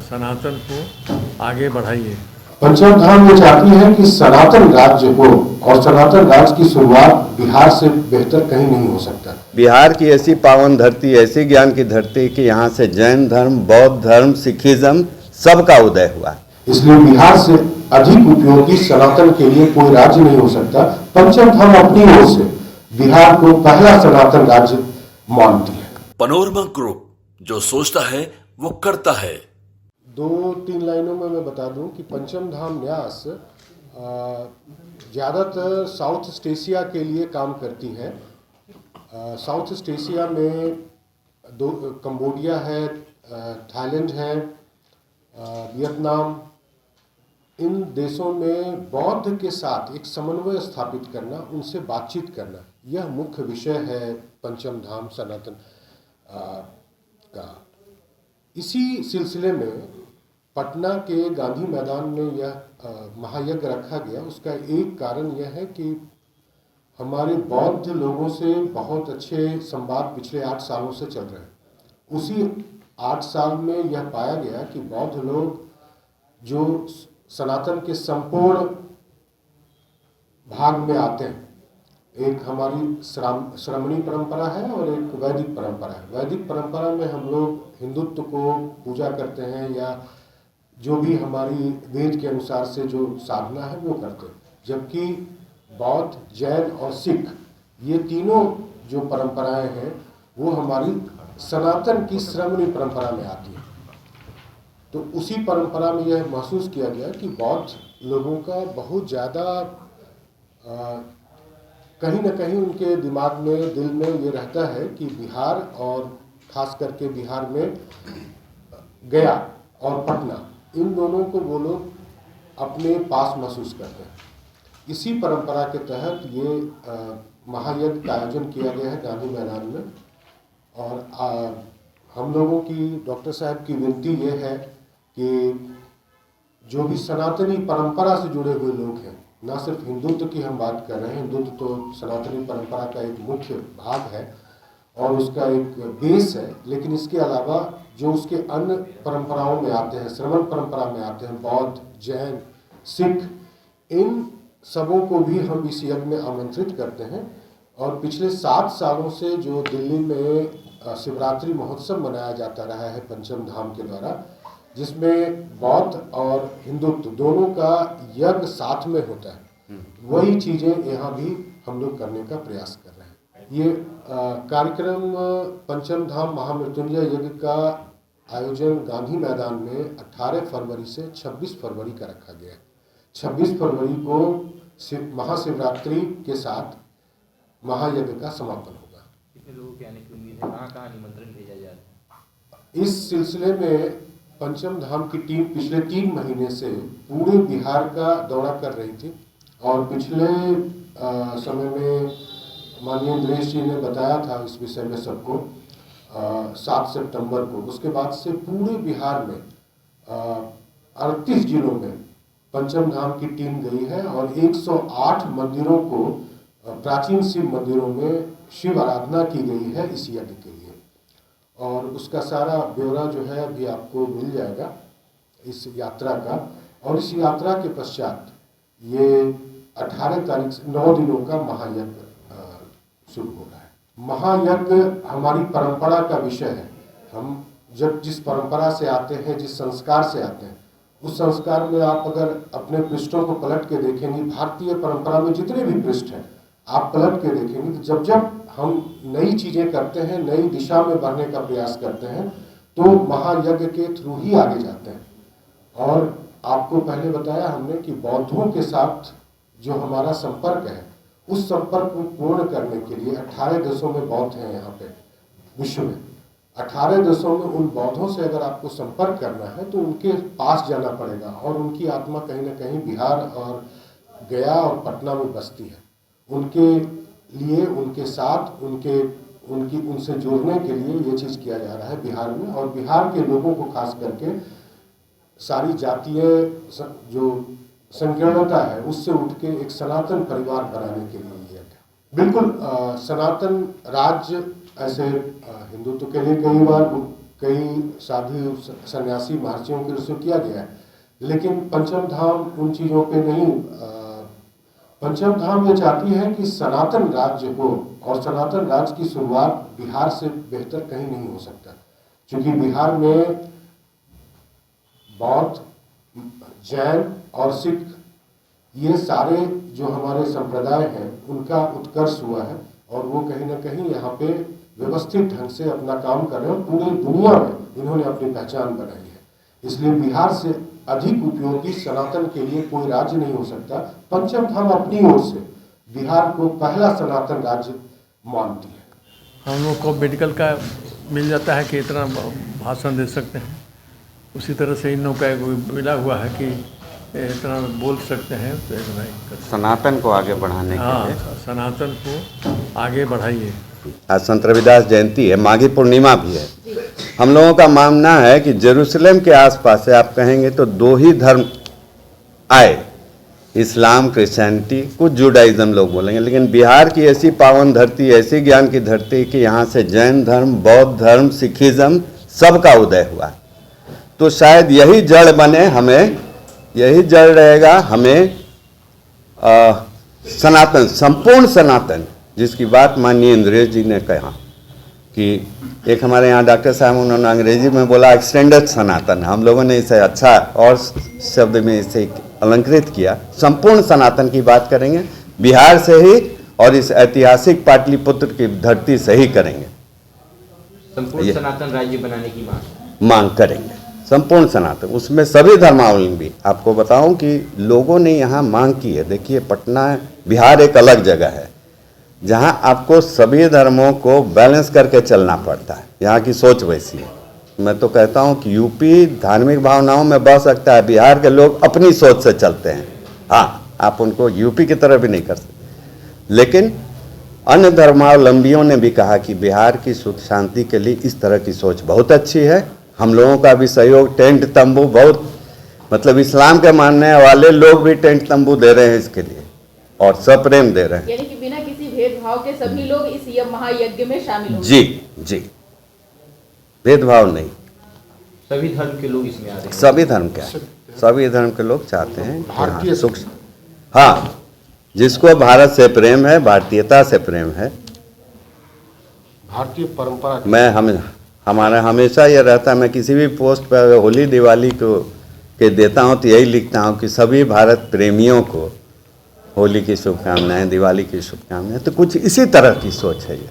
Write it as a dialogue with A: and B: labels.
A: सनातन को आगे बढ़ाइए।
B: पंचम धाम ये चाहती है कि सनातन राज्य हो और सनातन राज्य की शुरुआत बिहार से बेहतर कहीं नहीं हो सकता।
C: बिहार की ऐसी पावन धरती, ऐसी ज्ञान की धरती कि यहाँ से जैन धर्म, बौद्ध धर्म, सिखिज्म सबका उदय हुआ।
B: इसलिए बिहार से अधिक उपयोगी सनातन के लिए कोई राज्य नहीं हो सकता। पंचम धाम अपनी ओर से बिहार को पहला सनातन राज्य मानती है।
D: पनोरमा ग्रुप, जो सोचता है वो करता है।
B: 2-3 लाइनों में मैं बता दूं कि पंचम धाम न्यास ज़्यादातर साउथ ईस्ट एशिया के लिए काम करती है। साउथ ईस्ट एशिया में कंबोडिया है, थाईलैंड है, वियतनाम, इन देशों में बौद्ध के साथ एक समन्वय स्थापित करना, उनसे बातचीत करना, यह मुख्य विषय है पंचम धाम सनातन का। इसी सिलसिले में पटना के गांधी मैदान में यह महायज्ञ रखा गया। उसका एक कारण यह है कि हमारे बौद्ध लोगों से बहुत अच्छे संवाद पिछले 8 सालों से चल रहे हैं। उसी 8 साल में यह पाया गया कि बौद्ध लोग जो सनातन के संपूर्ण भाग में आते हैं, एक हमारी श्रमणी परंपरा है और एक वैदिक परंपरा है। वैदिक परंपरा में हम लोग हिंदुत्व को पूजा करते हैं या जो भी हमारी वेद के अनुसार से जो साधना है वो करते हैं, जबकि बौद्ध, जैन और सिख ये तीनों जो परंपराएं हैं वो हमारी सनातन की श्रमणी परंपरा में आती है। तो उसी परंपरा में यह महसूस किया गया कि बौद्ध लोगों का बहुत ज़्यादा कहीं ना कहीं उनके दिमाग में, दिल में ये रहता है कि बिहार और खास करके बिहार में गया और पटना, इन दोनों को वो लोग अपने पास महसूस करते हैं। इसी परंपरा के तहत ये महायज्ञ का आयोजन किया गया है गांधी मैदान में। और हम लोगों की, डॉक्टर साहब की विनती ये है कि जो भी सनातनी परंपरा से जुड़े हुए लोग हैं, ना सिर्फ हिंदुत्व की हम बात कर रहे हैं, हिंदुत्व तो सनातनी परंपरा का एक मुख्य भाग है और उसका एक बेस है, लेकिन इसके अलावा जो उसके अन्य परंपराओं में आते हैं, श्रमण परंपरा में आते हैं, बौद्ध, जैन, सिख, इन सबों को भी हम इस यज्ञ में आमंत्रित करते हैं। और पिछले 7 सालों से जो दिल्ली में शिवरात्रि महोत्सव मनाया जाता रहा है पंचम धाम के द्वारा, जिसमें बौद्ध और हिंदुत्व दोनों का यज्ञ साथ में होता है, वही चीज़ें यहाँ भी हम लोग करने का प्रयास कर रहे हैं। ये कार्यक्रम पंचम धाम महामृत्युंजय यज्ञ का आयोजन गांधी मैदान में 18 फरवरी से 26 फरवरी का रखा गया है। 26 फरवरी को महाशिवरात्रि के साथ महायज्ञ का समापन होगा।
E: कितने लोगों के आने की उम्मीद है? कहाँ निमंत्रण भेजा जा रहा है?
B: इस सिलसिले में पंचम धाम की टीम पिछले 3 महीने से पूरे बिहार का दौरा कर रही थी और पिछले समय में माननीय इंद्रेश जी ने बताया था इस विषय में सबको 7 सितंबर को। उसके बाद से पूरे बिहार में 38 जिलों में पंचम धाम की टीम गई है और 108 मंदिरों को, प्राचीन शिव मंदिरों में शिव आराधना की गई है इस यज्ञ के लिए। और उसका सारा ब्यौरा जो है अभी आपको मिल जाएगा इस यात्रा का। और इस यात्रा के पश्चात ये 18 तारीख से 9 दिनों का महायज्ञ शुरू हो रहा है। महायज्ञ हमारी परंपरा का विषय है। हम जब जिस परंपरा से आते हैं, जिस संस्कार से आते हैं, उस संस्कार में आप अगर अपने पृष्ठों को पलट के देखेंगे, भारतीय परंपरा में जितने भी पृष्ठ हैं आप पलट के देखेंगे, तो जब जब हम नई चीज़ें करते हैं, नई दिशा में बढ़ने का प्रयास करते हैं, तो महायज्ञ के थ्रू ही आगे जाते हैं। और आपको पहले बताया हमने कि बौद्धों के साथ जो हमारा संपर्क है, उस संपर्क को पूर्ण करने के लिए 18 देशों में बौद्ध हैं यहाँ पे विश्व में। 18 देशों में उन बौद्धों से अगर आपको संपर्क करना है तो उनके पास जाना पड़ेगा और उनकी आत्मा कहीं ना कहीं बिहार और गया और पटना में बसती है। उनके लिए, उनके साथ, उनसे जोड़ने के लिए ये चीज़ किया जा रहा है बिहार में। और बिहार के लोगों को खास करके सारी जातीय जो संकीर्णता है उससे उठ के एक सनातन परिवार बनाने के लिए ये बिल्कुल सनातन राज्य ऐसे हिंदुत्व के लिए कई बार कई साधु सन्यासी महर्षियों के उसमें किया गया है, लेकिन पंचम धाम उन चीज़ों पे नहीं। पंचम धाम ये चाहती है कि सनातन राज्य हो, और सनातन राज्य की शुरुआत बिहार से बेहतर कहीं नहीं हो सकता, क्योंकि बिहार में बौद्ध, जैन और सिख ये सारे जो हमारे संप्रदाय हैं उनका उत्कर्ष हुआ है, और वो कहीं ना कहीं यहाँ पे व्यवस्थित ढंग से अपना काम कर रहे हैं। पूरी दुनिया में इन्होंने अपनी पहचान बनाई है, इसलिए बिहार से अधिक उपयोगी सनातन के लिए कोई राज्य नहीं हो सकता। पंचम धाम अपनी ओर से बिहार को पहला सनातन राज्य मानती है।
A: हम लोग को मेडिकल का मिल जाता है कि इतना भाषण दे सकते हैं, उसी तरह से इन लोगों का मिला हुआ है कि इतना बोल सकते हैं, तो इतना ही कर सकते हैं।
C: सनातन को आगे बढ़ाने के लिए
A: हाँ, सनातन को आगे बढ़ाइए।
C: आज संत रविदास जयंती है, माघी पूर्णिमा भी है। हम लोगों का मानना है कि जेरूसलम के आसपास से आप कहेंगे तो दो ही धर्म आए, इस्लाम, क्रिश्चियनिटी, कुछ जुडाइज्म लोग बोलेंगे, लेकिन बिहार की ऐसी पावन धरती, ऐसी ज्ञान की धरती कि यहाँ से जैन धर्म, बौद्ध धर्म, सिखिज्म सबका उदय हुआ। तो शायद यही जड़ बने, हमें यही जड़ रहेगा हमें सनातन, संपूर्ण सनातन, जिसकी बात माननीय इंद्रेश जी ने कहा कि एक हमारे यहाँ डॉक्टर साहब उन्होंने अंग्रेजी में बोला एक्सटेंडेड सनातन, हम लोगों ने इसे अच्छा और शब्द में इसे अलंकृत किया। संपूर्ण सनातन की बात करेंगे बिहार से ही, और इस ऐतिहासिक पाटलिपुत्र की धरती से ही करेंगे।
E: संपूर्ण सनातन राज्य बनाने की
C: मांग करेंगे, संपूर्ण सनातन, उसमें सभी धर्मावलंबी। आपको बताऊं कि लोगों ने यहाँ मांग की है। देखिए पटना, बिहार एक अलग जगह है जहाँ आपको सभी धर्मों को बैलेंस करके चलना पड़ता है। यहाँ की सोच वैसी है। मैं तो कहता हूँ कि यूपी धार्मिक भावनाओं में बह सकता है, बिहार के लोग अपनी सोच से चलते हैं। हाँ, आप उनको यूपी की तरह भी नहीं कर सकते, लेकिन अन्य धर्मावलंबियों ने भी कहा कि बिहार की सुख शांति के लिए इस तरह की सोच बहुत अच्छी है। हम लोगों का भी सहयोग, टेंट तंबू बहुत, मतलब इस्लाम के मानने वाले लोग भी टेंट तंबू दे रहे हैं इसके लिए, और सप्रेम दे रहे हैं।
F: यानी कि बिना किसी भेदभाव के सभी लोग इस महायज्ञ में शामिल होंगे।
C: जी जी, भेदभाव नहीं,
E: सभी धर्म के लोग इसमें आ रहे हैं।
C: सभी धर्म के, सभी धर्म के लोग चाहते हैं कि हाँ,
B: भारतीय
C: सुख, हाँ, जिसको भारत से प्रेम है, भारतीयता से प्रेम है।
B: भारतीय परंपरा
C: मैं हमारा हमेशा ये रहता है, मैं किसी भी पोस्ट पर होली दिवाली को के देता हूँ तो यही लिखता हूँ कि सभी भारत प्रेमियों को होली की शुभकामनाएं, दिवाली की शुभकामनाएं। तो कुछ इसी तरह की सोच है ये।